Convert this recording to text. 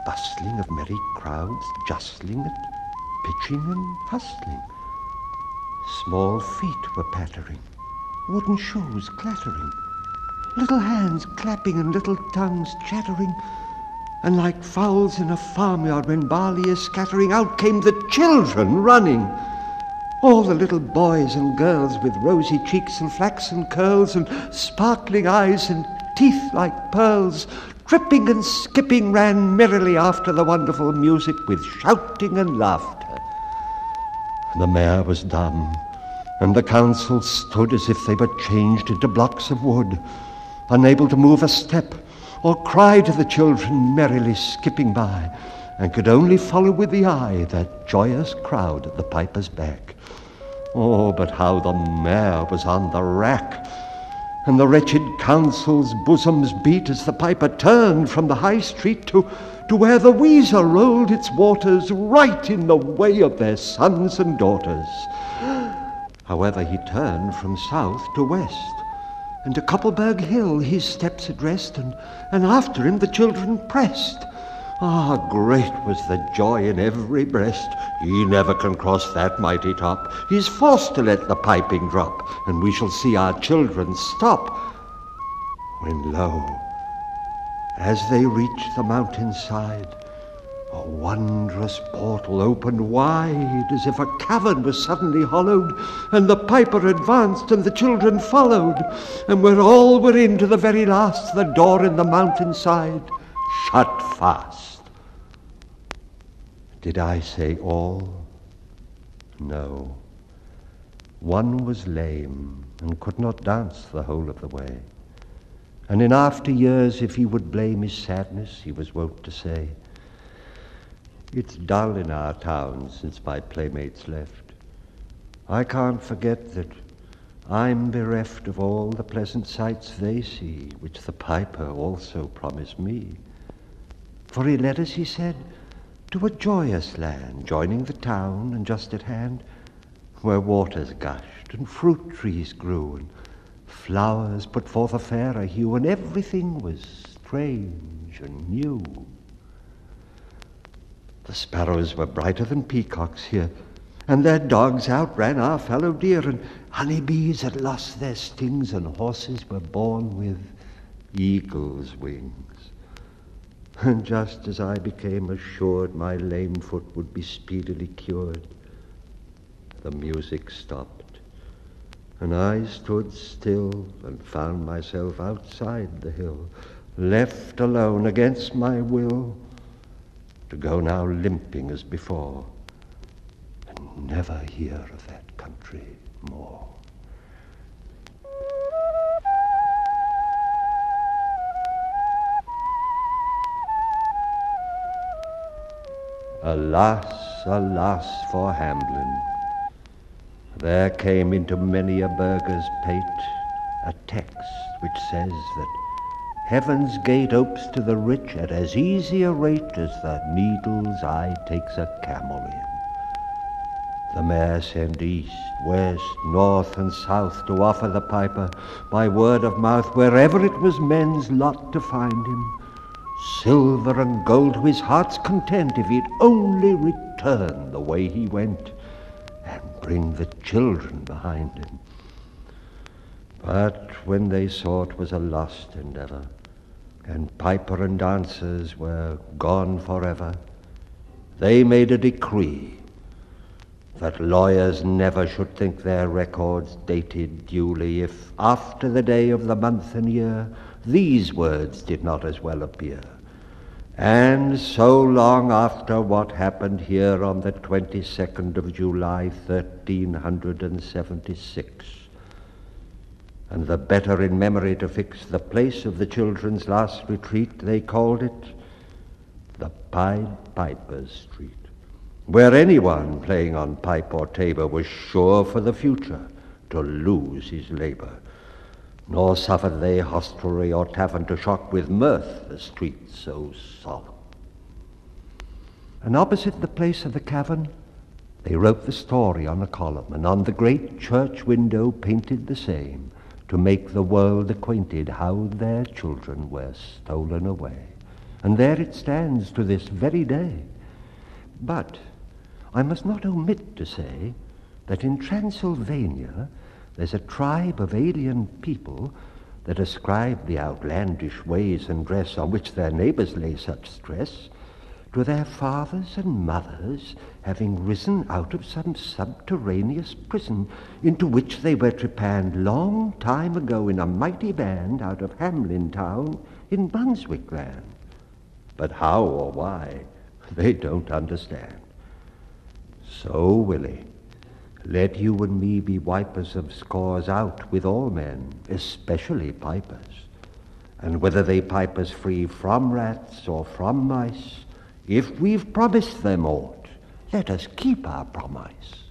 bustling of merry crowds, justling and pitching and hustling. Small feet were pattering, wooden shoes clattering, little hands clapping and little tongues chattering, and like fowls in a farmyard when barley is scattering, out came the children running. All the little boys and girls with rosy cheeks and flaxen curls and sparkling eyes and teeth like pearls, tripping and skipping, ran merrily after the wonderful music with shouting and laughter. The mayor was dumb, and the council stood as if they were changed into blocks of wood, unable to move a step or cry to the children merrily skipping by, and could only follow with the eye that joyous crowd at the piper's back. Oh, but how the mayor was on the rack, and the wretched council's bosoms beat as the piper turned from the high street to where the Weser rolled its waters right in the way of their sons and daughters. However, he turned from south to west, and to Koppelberg Hill his steps addressed, and after him the children pressed. Ah, great was the joy in every breast. He never can cross that mighty top. He's forced to let the piping drop, and we shall see our children stop. When lo, as they reached the mountainside, a wondrous portal opened wide, as if a cavern was suddenly hollowed, and the piper advanced and the children followed, and where all were in to the very last, the door in the mountainside shut fast. Did I say all? No. One was lame and could not dance the whole of the way, and in after years, if he would blame his sadness, he was wont to say, "It's dull in our town since my playmates left. I can't forget that I'm bereft of all the pleasant sights they see, which the piper also promised me. For he led us, he said, to a joyous land, joining the town and just at hand, where waters gushed and fruit trees grew and flowers put forth a fairer hue, and everything was strange and new. The sparrows were brighter than peacocks here, and their dogs outran our fallow deer, and honeybees had lost their stings, and horses were born with eagle's wings. And just as I became assured my lame foot would be speedily cured, the music stopped, and I stood still and found myself outside the hill, left alone against my will, to go now limping as before, and never hear of that country more. Alas, alas for Hamblin! There came into many a burgher's pate a text which says that heaven's gate opes to the rich at as easy a rate as the needle's eye takes a camel in. The mayor sent east, west, north, and south to offer the piper, by word of mouth, wherever it was men's lot to find him, silver and gold to his heart's content, if he'd only return the way he went and bring the children behind him. But when they saw it was a lost endeavor, and piper and dancers were gone forever, they made a decree that lawyers never should think their records dated duly if, after the day of the month and year, these words did not as well appear. And so long after what happened here on the 22nd of July, 1376, and the better in memory to fix the place of the children's last retreat, they called it the Pied Piper's Street, where anyone playing on pipe or tabor was sure for the future to lose his labor. Nor suffered they hostelry or tavern to shock with mirth the street so solemn. And opposite the place of the cavern, they wrote the story on a column, and on the great church window painted the same, to make the world acquainted how their children were stolen away. and there it stands to this very day. But I must not omit to say that in Transylvania there's a tribe of alien people that ascribe the outlandish ways and dress on which their neighbors lay such stress to their fathers and mothers having risen out of some subterraneous prison into which they were trepanned long time ago in a mighty band out of Hamlin town in Brunswick land. But how or why, they don't understand. So, Willie, let you and me be wipers of scores out with all men, especially pipers. And whether they pipe us free from rats or from mice, if we've promised them aught, let us keep our promise.